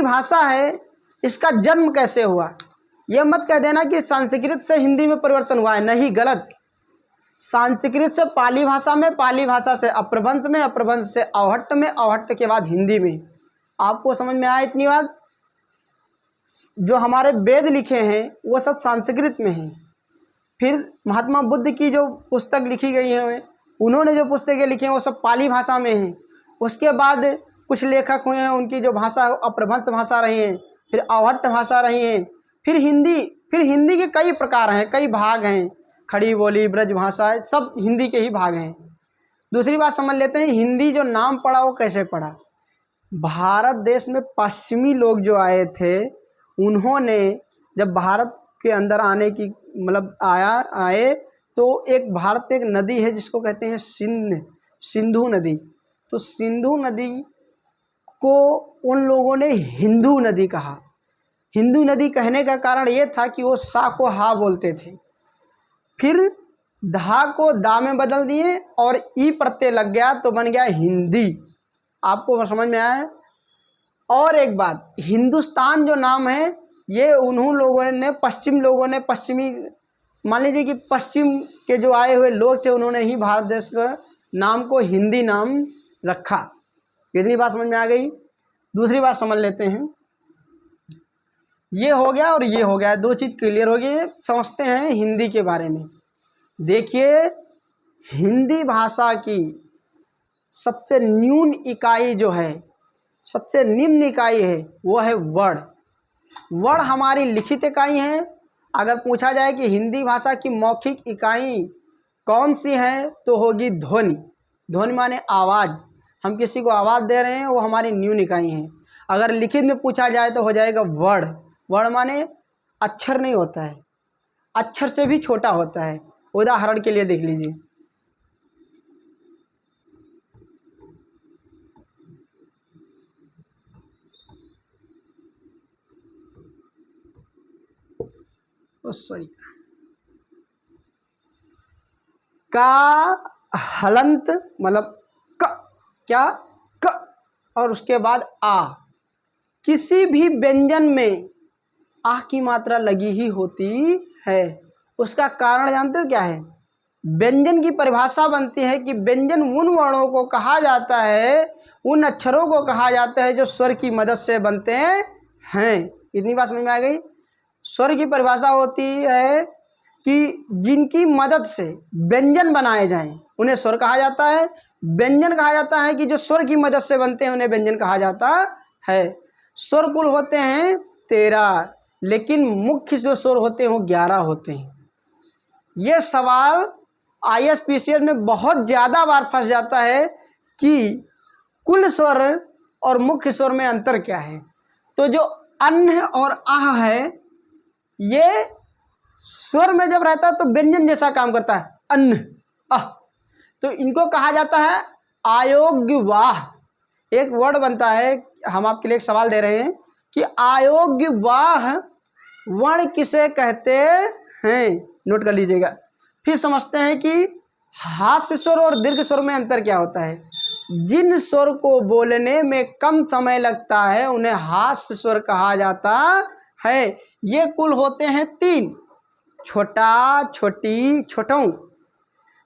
हिंदी भाषा है, इसका जन्म कैसे हुआ? यह मत कह देना कि संस्कृत से हिंदी में परिवर्तन हुआ है, नहीं, गलत। संस्कृत से पाली भाषा में, पाली भाषा से अपभ्रंश में, अपभ्रंश से अवहट्ट में, अवहट्ट के बाद हिंदी में। आपको समझ में आया इतनी बात? जो हमारे वेद लिखे हैं वो सब संस्कृत में हैं। फिर महात्मा बुद्ध की जो पुस्तक लिखी गई है, उन्होंने जो पुस्तकें लिखी हैं वो सब पाली भाषा में हैं। उसके बाद कुछ लेखक हुए हैं, उनकी जो भाषा अपभ्रंश भाषा रही है, फिर अवहट्ट भाषा रही है, फिर हिंदी के कई प्रकार हैं, कई भाग हैं, खड़ी बोली, ब्रज भाषा, सब हिंदी के ही भाग हैं। दूसरी बात समझ लेते हैं, हिंदी जो नाम पड़ा वो कैसे पड़ा? भारत देश में पश्चिमी लोग जो आए थे, उन्होंने जब भारत के अंदर आने की मतलब आए तो एक भारत में एक नदी है जिसको कहते हैं सिंधु नदी। तो सिंधु नदी को उन लोगों ने हिंदू नदी कहा। हिंदू नदी कहने का कारण ये था कि वो सा को हा बोलते थे, फिर धा को दा में बदल दिए और ई प्रत्यय लग गया तो बन गया हिंदी। आपको समझ में आया? और एक बात, हिंदुस्तान जो नाम है ये उन्होंने लोगों ने, पश्चिम लोगों ने, पश्चिमी मान लीजिए कि पश्चिम के जो आए हुए लोग थे, उन्होंने ही भारत देश का नाम को हिंदी नाम रखा। इतनी बात समझ में आ गई। दूसरी बात समझ लेते हैं, ये हो गया और ये हो गया, दो चीज़ क्लियर हो गई। समझते हैं हिंदी के बारे में। देखिए, हिंदी भाषा की सबसे न्यून इकाई जो है, सबसे निम्न इकाई है, वो है वर्ण। वर्ण हमारी लिखित इकाई है। अगर पूछा जाए कि हिंदी भाषा की मौखिक इकाई कौन सी है तो होगी ध्वनि। ध्वनि माने आवाज़, हम किसी को आवाज़ दे रहे हैं, वो हमारी न्यून इकाई है। अगर लिखित में पूछा जाए तो हो जाएगा वर्ण। वर्ण माने अक्षर नहीं होता है, अक्षर से भी छोटा होता है। उदाहरण के लिए देख लीजिए, सॉरी, का हलंत मतलब क, क्या क, और उसके बाद आ। किसी भी व्यंजन में आ की मात्रा लगी ही होती है। उसका कारण जानते हो क्या है? व्यंजन की परिभाषा बनती है कि व्यंजन उन वर्णों को कहा जाता है, उन अक्षरों को कहा जाता है जो स्वर की मदद से बनते हैं। इतनी बात समझ में आ गई? स्वर की परिभाषा होती है कि जिनकी मदद से व्यंजन बनाए जाएं उन्हें स्वर कहा जाता है। व्यंजन कहा जाता है कि जो स्वर की मदद से बनते हैं उन्हें व्यंजन कहा जाता है। स्वर कुल होते हैं 13, लेकिन मुख्य जो स्वर होते हैं वो 11 होते हैं। ये सवाल ISPCL में बहुत ज़्यादा बार फंस जाता है कि कुल स्वर और मुख्य स्वर में अंतर क्या है। तो जो अन्न और आह है, ये स्वर में जब रहता है तो व्यंजन जैसा काम करता है, अन्न आह, तो इनको कहा जाता है आयोग्यवाह। एक वर्ड बनता है, हम आपके लिए एक सवाल दे रहे हैं कि आयोग्यवाह वर्ण किसे कहते हैं, नोट कर लीजिएगा। फिर समझते हैं कि हास्य स्वर और दीर्घ स्वर में अंतर क्या होता है। जिन स्वर को बोलने में कम समय लगता है उन्हें हास्य स्वर कहा जाता है। ये कुल होते हैं 3, छोटा, छोटी, छोटों।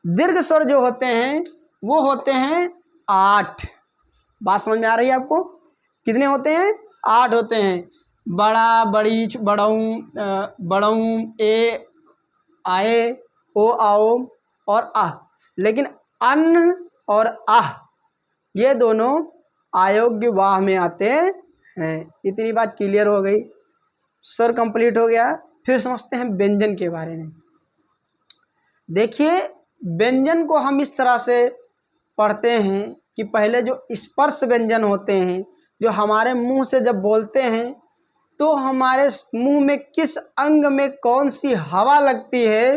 दीर्घ स्वर जो होते हैं वो होते हैं 8। बात समझ में आ रही है आपको? कितने होते हैं? 8 होते हैं। बड़ा, बड़ी, बड़ऊ, बड़ऊ, ए, आए, ओ, आओ और आह। लेकिन अन्न और आह ये दोनों अयोग्य वाह में आते हैं। इतनी बात क्लियर हो गई, स्वर कंप्लीट हो गया। फिर समझते हैं व्यंजन के बारे में। देखिए, व्यंजन को हम इस तरह से पढ़ते हैं कि पहले जो स्पर्श व्यंजन होते हैं, जो हमारे मुंह से जब बोलते हैं तो हमारे मुंह में किस अंग में कौन सी हवा लगती है,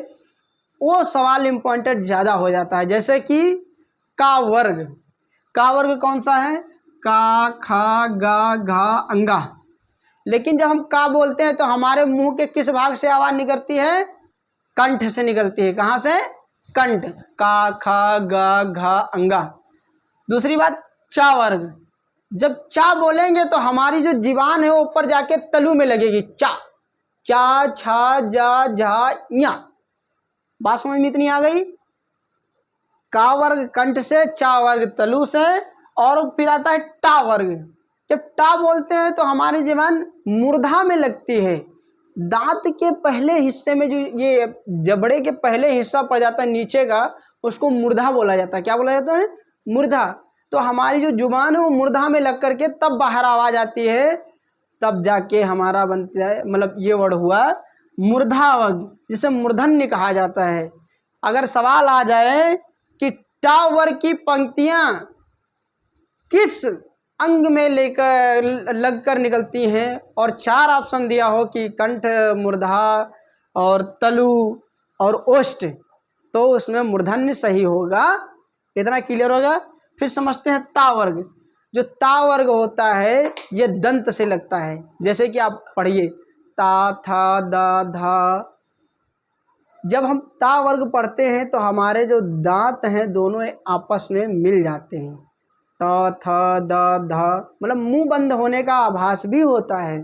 वो सवाल इम्पोर्टेंट ज़्यादा हो जाता है। जैसे कि का वर्ग, का वर्ग कौन सा है? का, खा, गा, घा, अंगा। लेकिन जब हम का बोलते हैं तो हमारे मुंह के किस भाग से आवाज़ निकलती है? कंठ से निकलती है। कहाँ से? कंठ। का, खा, गा, घा, अंगा। दूसरी बात, चा वर्ग। जब चा बोलेंगे तो हमारी जो जीवान है वो ऊपर जाके तलु में लगेगी, चा, चा, छा, जा, झा, या। बात समझ में इतनी आ गई। का वर्ग कंठ से, चा वर्ग तलु से, और फिर आता है टा वर्ग। जब टा बोलते हैं तो हमारी जीवान मूर्धा में लगती है। दांत के पहले हिस्से में जो ये जबड़े के पहले हिस्सा पड़ जाता है नीचे का, उसको मूर्धा बोला जाता है। क्या बोला जाता है? मूर्धा। तो हमारी जो जुबान है वो मूर्धा में लग करके तब बाहर आवाज आती है, तब जाके हमारा बनता है, मतलब ये वर्ड हुआ मूर्धा वर्ग, जिसे मूर्धन्य कहा जाता है। अगर सवाल आ जाए कि टा वर्ग की पंक्तियां किस अंग में लेकर लगकर निकलती हैं, और 4 ऑप्शन दिया हो कि कंठ, मूर्धा और तलु और ओष्ठ, तो उसमें मूर्धन्य सही होगा। इतना क्लियर होगा। फिर समझते हैं ता वर्ग। जो ता वर्ग होता है ये दंत से लगता है। जैसे कि आप पढ़िए ता, था, दा, धा। जब हम ता वर्ग पढ़ते हैं तो हमारे जो दांत हैं दोनों आपस में मिल जाते हैं। ता, था, दा, धा, मतलब मुंह बंद होने का आभास भी होता है।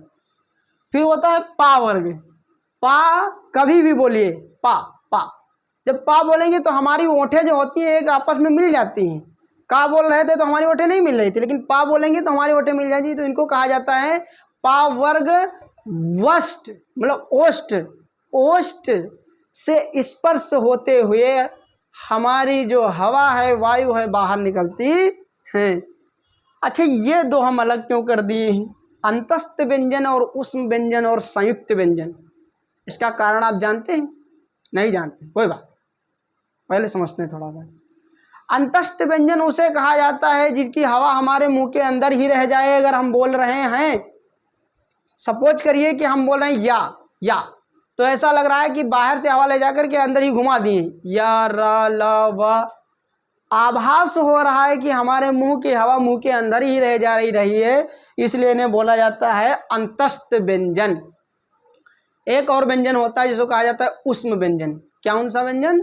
फिर होता है पा वर्ग। पा कभी भी बोलिए, पा, पा। जब पा बोलेंगे तो हमारी ओंठें जो होती हैं एक आपस में मिल जाती हैं। का बोल रहे थे तो हमारी ओंठें नहीं मिल रही थी, लेकिन पा बोलेंगे तो हमारी ओंठें मिल जाएंगी। तो इनको कहा जाता है पा वर्ग वष्ट, मतलब ओष्ठ। ओष्ठ से स्पर्श होते हुए हमारी जो हवा है, वायु है, बाहर निकलती है। अच्छा, ये दो हम अलग क्यों कर दिए हैं? अंतस्थ व्यंजन और उष्म व्यंजन और संयुक्त व्यंजन, इसका कारण आप जानते हैं? नहीं जानते, कोई बात, पहले समझते हैं थोड़ा सा। अंतस्थ व्यंजन उसे कहा जाता है जिनकी हवा हमारे मुंह के अंदर ही रह जाए। अगर हम बोल रहे हैं, सपोज करिए कि हम बोल रहे हैं या, तो ऐसा लग रहा है कि बाहर से हवा ले जाकर के अंदर ही घुमा दिए, या, रा, ला, वा। आभास हो रहा है कि हमारे मुंह की हवा मुंह के अंदर ही रह जा रही है, इसलिए इन्हें बोला जाता है अंतस्थ व्यंजन। एक और व्यंजन होता है जिसको कहा जाता है उष्म व्यंजन। क्या कौन सा व्यंजन?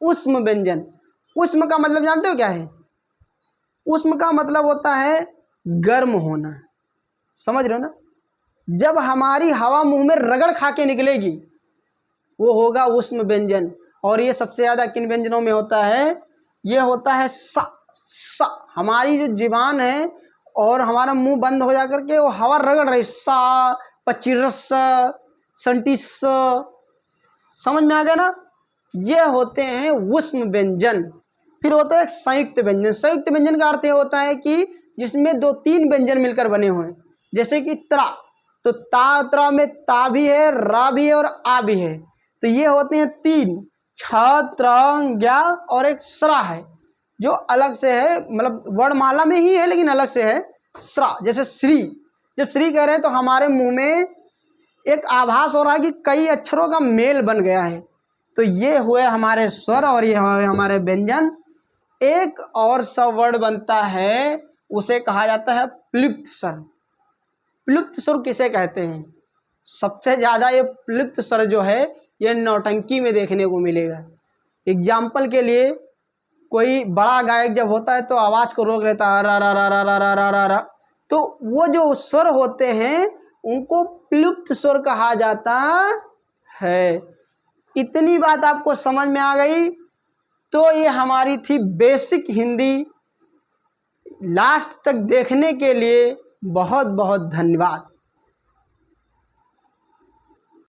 उष्म व्यंजन। उष्म का मतलब जानते हो क्या है? उष्म का मतलब होता है गर्म होना। समझ रहे हो ना? जब हमारी हवा मुंह में रगड़ खा के निकलेगी वो होगा उष्म व्यंजन। और ये सबसे ज़्यादा किन व्यंजनों में होता है? ये होता है सा, सा। हमारी जो जीवान है और हमारा मुंह बंद हो जाकर के वो हवा रगड़ रही, सा, पचिरस, संटिस। समझ में आ गया ना? ये होते हैं उष्म व्यंजन। फिर होता है संयुक्त व्यंजन। संयुक्त व्यंजन का अर्थ ये होता है कि जिसमें 2-3 व्यंजन मिलकर बने हुए हैं। जैसे कि त्रा, तो ता, त्रा में ता भी है, रा भी है और आ भी है। तो ये होते हैं 3, छ, त्र, ज्ञा और एक स्रा है जो अलग से है, मतलब वर्णमाला में ही है लेकिन अलग से है, स्रा। जैसे श्री, जब श्री कह रहे हैं तो हमारे मुंह में एक आभास हो रहा है कि कई अक्षरों का मेल बन गया है। तो ये हुए हमारे स्वर और ये हुए हमारे व्यंजन। एक और सा वर्ड बनता है, उसे कहा जाता है प्लुप्त स्वर। प्लुप्त स्वर किसे कहते हैं? सबसे ज़्यादा ये प्लुप्त स्वर जो है ये नौटंकी में देखने को मिलेगा। एग्जाम्पल के लिए, कोई बड़ा गायक जब होता है तो आवाज़ को रोक लेता है, रा रा रा रा रा रा रा रा रा। तो वो जो स्वर होते हैं उनको प्लुप्त स्वर कहा जाता है। इतनी बात आपको समझ में आ गई तो ये हमारी थी बेसिक हिंदी। लास्ट तक देखने के लिए बहुत बहुत धन्यवाद।